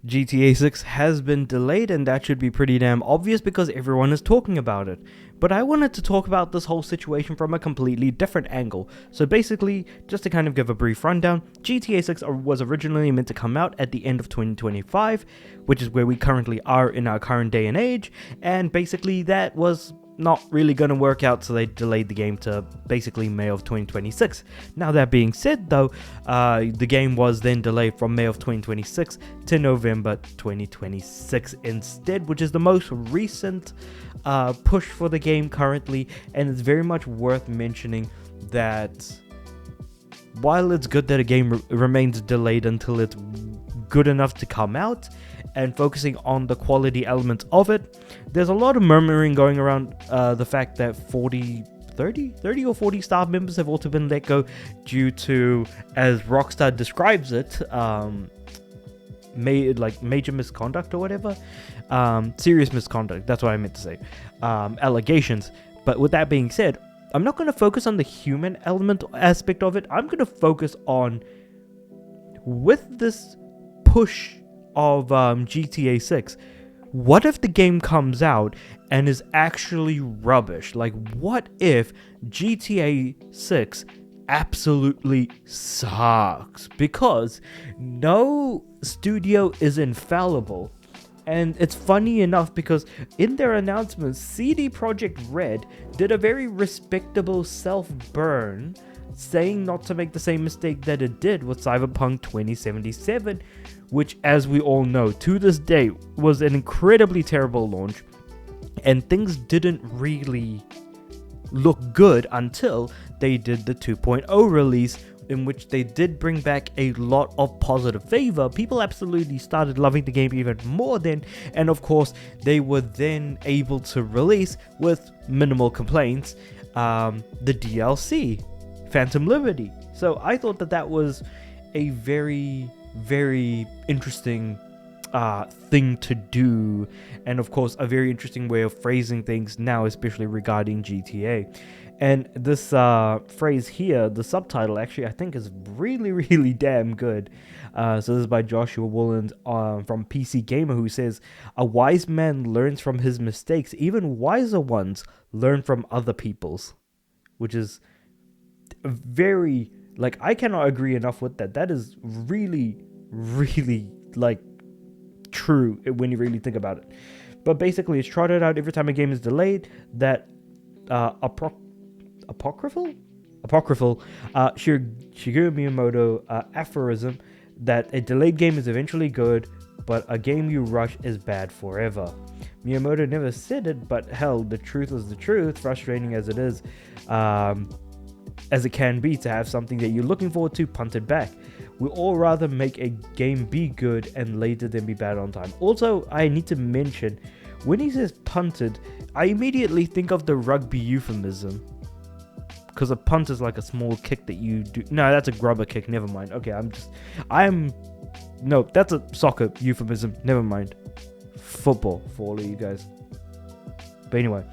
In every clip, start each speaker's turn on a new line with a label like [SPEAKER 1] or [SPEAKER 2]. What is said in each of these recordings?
[SPEAKER 1] GTA 6 has been delayed, and that should be pretty damn obvious because everyone is talking about it. But I wanted to talk about this whole situation from a completely different angle. So basically, just to kind of give a brief rundown, GTA 6 was originally meant to come out at the end of 2025, which is where we currently are in our current day and age, and basically that was not really going to work out, so they delayed the game to basically May of 2026. Now that being said though, the game was then delayed from May of 2026 to November 2026 instead, which is the most recent push for the game currently, and it's very much worth mentioning that while it's good that a game remains delayed until it's good enough to come out and focusing on the quality elements of it, there's a lot of murmuring going around the fact that 30 or 40 staff members have also been let go due to, as Rockstar describes it, major misconduct or whatever, serious misconduct, that's what I meant to say, allegations. But with that being said, I'm not going to focus on the human element aspect of it. I'm going to focus on, with this push of GTA 6, what if the game comes out and is actually rubbish? Like, what if GTA 6 absolutely sucks? Because no studio is infallible. And it's funny enough because in their announcements, CD Projekt Red did a very respectable self-burn, saying not to make the same mistake that it did with Cyberpunk 2077, which, as we all know, to this day was an incredibly terrible launch, and things didn't really look good until they did the 2.0 release, in which they did bring back a lot of positive favor. People absolutely started loving the game even more then, and of course they were then able to release, with minimal complaints, the DLC, Phantom Liberty. So I thought that was a very, very interesting thing to do, and of course a very interesting way of phrasing things now, especially regarding GTA. And this phrase here, the subtitle, actually I think is really, really damn good. So this is by Joshua Wolland from PC Gamer, who says, "A wise man learns from his mistakes. Even wiser ones learn from other people's," which is very, like, I cannot agree enough with that. That is really, really, like, true when you really think about it. But basically, it's trotted out every time a game is delayed that apocryphal Shigeru Miyamoto aphorism that a delayed game is eventually good, but a game you rush is bad forever. Miyamoto never said it, but hell, the truth is the truth, frustrating as it is, as it can be to have something that you're looking forward to punted back. We all rather make a game be good and later than be bad on time. Also, I need to mention, when he says punted, I immediately think of the rugby euphemism, because a punt is like a small kick that you do. No, that's a grubber kick. Never mind. Okay, no, that's a soccer euphemism. Never mind. Football for all of you guys. But anyway,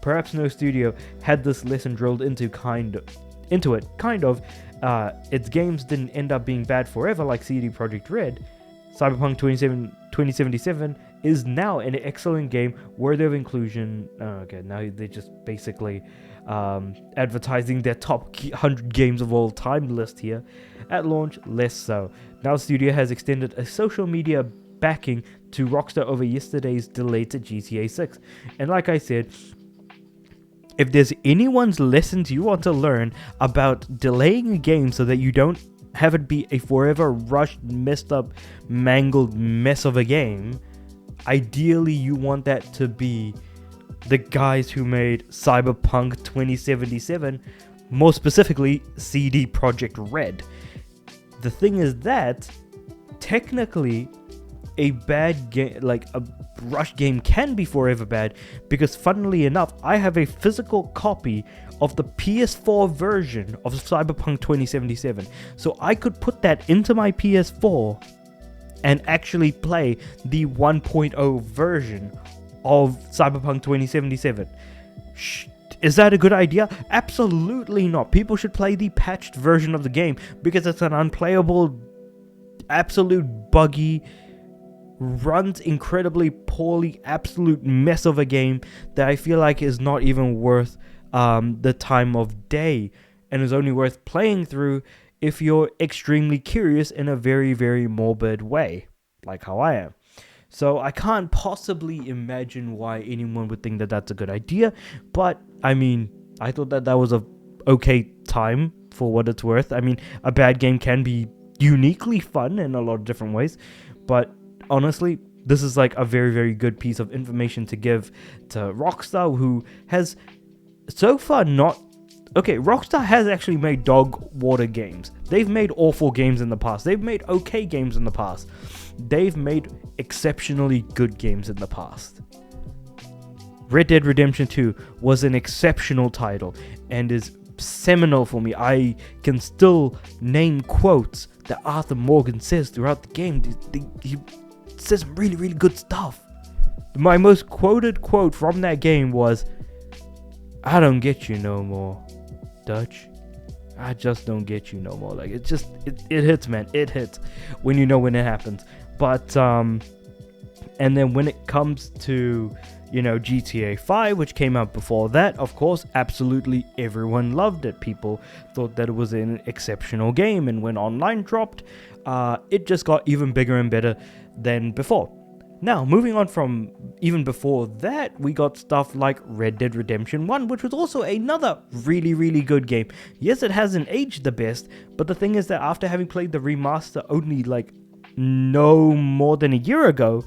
[SPEAKER 1] perhaps no studio had this lesson drilled into it. Its games didn't end up being bad forever like CD Projekt Red. Cyberpunk 2077 is now an excellent game worthy of inclusion. Okay, now they just basically advertising their top 100 games of all time list here. At launch, less so. Now the studio has extended a social media backing to Rockstar over yesterday's delay to GTA 6. And like I said, if there's anyone's lessons you want to learn about delaying a game so that you don't have it be a forever rushed, messed up, mangled mess of a game, ideally you want that to be the guys who made Cyberpunk 2077, more specifically CD Projekt Red. The thing is that technically a bad game, like a rush game, can be forever bad, because funnily enough, I have a physical copy of the PS4 version of Cyberpunk 2077, so I could put that into my PS4 and actually play the 1.0 version of Cyberpunk 2077. Is that a good idea? Absolutely not. People should play the patched version of the game because it's an unplayable, absolute buggy, runs incredibly poorly, absolute mess of a game that I feel like is not even worth the time of day, and is only worth playing through if you're extremely curious in a very, very morbid way, like how I am. So I can't possibly imagine why anyone would think that that's a good idea, but I mean, I thought that was a okay time for what it's worth. I mean, a bad game can be uniquely fun in a lot of different ways, but honestly, this is like a very, very good piece of information to give to Rockstar, who has so far not... Okay, Rockstar has actually made dog water games. They've made awful games in the past. They've made okay games in the past. They've made exceptionally good games in the past. Red Dead Redemption 2 was an exceptional title and is seminal for me. I can still name quotes that Arthur Morgan says throughout the game. He says some really, really good stuff. My most quoted quote from that game was, "I don't get you no more, Dutch. I just don't get you no more." Like, it hits, man. It hits when you know when it happens. But and then when it comes to, you know, GTA 5, which came out before that, of course, absolutely everyone loved it. People thought that it was an exceptional game, and when online dropped, it just got even bigger and better than before. Now, moving on from even before that, we got stuff like Red Dead Redemption 1, which was also another really, really good game. Yes, it hasn't aged the best, but the thing is that after having played the remaster only like no more than a year ago,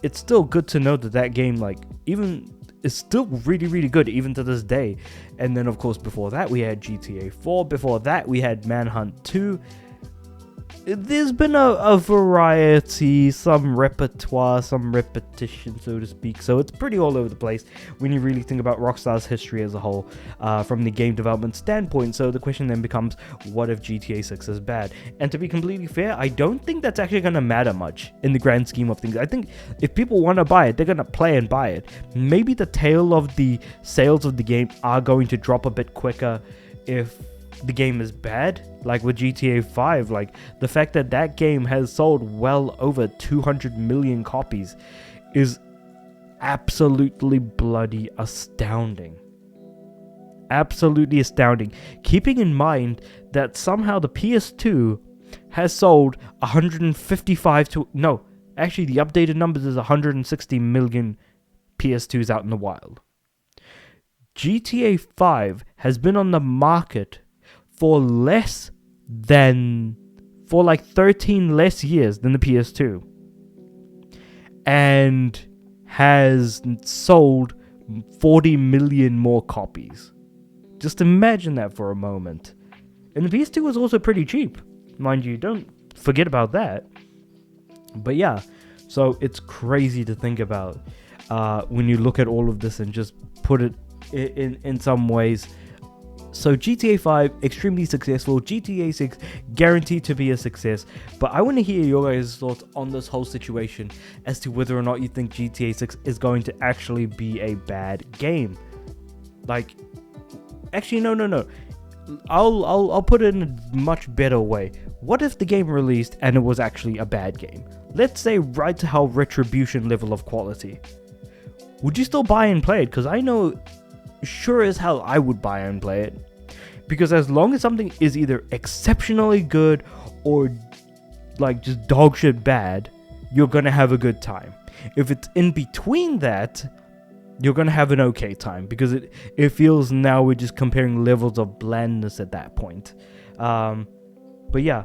[SPEAKER 1] it's still good to know that that game, like, even is still really, really good even to this day. And then, of course, before that, we had GTA 4. Before that, we had Manhunt 2. There's been a variety, some repertoire, some repetition, so to speak. So it's pretty all over the place when you really think about Rockstar's history as a whole, from the game development standpoint. So the question then becomes, what if GTA 6 is bad? And to be completely fair, I don't think that's actually going to matter much in the grand scheme of things. I think if people want to buy it, they're going to play and buy it. Maybe the tail of the sales of the game are going to drop a bit quicker if the game is bad, like with GTA 5. Like, the fact that that game has sold well over 200 million copies is absolutely bloody astounding. Absolutely astounding. Keeping in mind that somehow the PS2 has sold 155 to... No, actually the updated numbers is 160 million PS2s out in the wild. GTA 5 has been on the market for like 13 less years than the PS2, and has sold 40 million more copies. Just imagine that for a moment. And the PS2 was also pretty cheap, mind you, don't forget about that. But yeah, so it's crazy to think about when you look at all of this and just put it in some ways. So GTA 5, extremely successful. GTA 6, guaranteed to be a success. But I want to hear your guys' thoughts on this whole situation as to whether or not you think GTA 6 is going to actually be a bad game. Like, actually, no. I'll put it in a much better way. What if the game released and it was actually a bad game? Let's say right to hell Retribution level of quality. Would you still buy and play it? Because I know sure as hell I would buy and play it. Because as long as something is either exceptionally good or like just dog shit bad, you're gonna have a good time. If it's in between that, you're gonna have an okay time, because it feels now we're just comparing levels of blandness at that point. But yeah.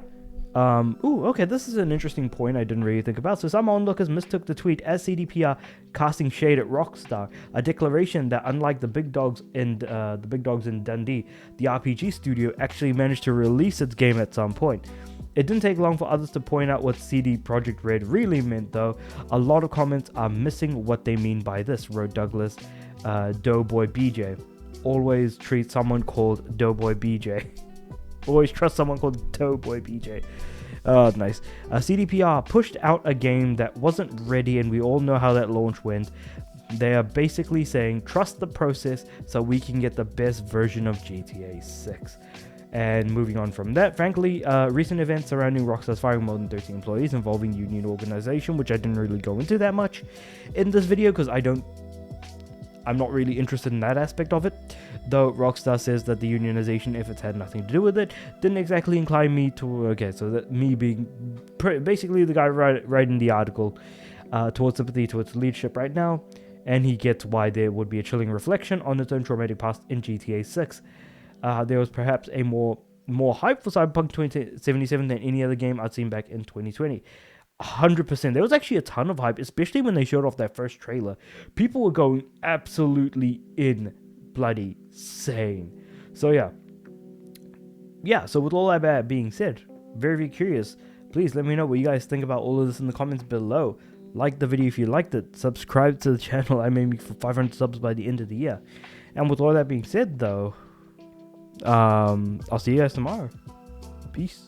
[SPEAKER 1] Okay, this is an interesting point I didn't really think about. So some onlookers mistook the tweet as CDPR casting shade at Rockstar, a declaration that unlike the big dogs in Dundee, the RPG studio actually managed to release its game at some point. It didn't take long for others to point out what CD Projekt Red really meant, though. A lot of comments are missing what they mean by this, wrote Douglas Doughboy BJ. Always treat someone called Doughboy BJ. Always trust someone called Doughboy BJ. Oh, nice. CDPR pushed out a game that wasn't ready, and we all know how that launch went. They are basically saying, trust the process so we can get the best version of GTA 6. And moving on from that, frankly, recent events surrounding Rockstar's firing more than 13 employees involving union organization, which I didn't really go into that much in this video because I'm not really interested in that aspect of it. Though Rockstar says that the unionization efforts had nothing to do with it, didn't exactly incline me to, okay, so that me being basically the guy writing the article towards sympathy towards leadership right now, and he gets why there would be a chilling reflection on its own traumatic past in GTA 6. There was perhaps a more hype for Cyberpunk 2077 than any other game I'd seen back in 2020. 100%. There was actually a ton of hype, especially when they showed off that first trailer. People were going absolutely in bloody insane. So yeah. So with all that being said, very, very curious. Please let me know what you guys think about all of this in the comments below. Like the video if you liked it. Subscribe to the channel. I'm aiming for 500 subs by the end of the year. And with all that being said, though, I'll see you guys tomorrow. Peace.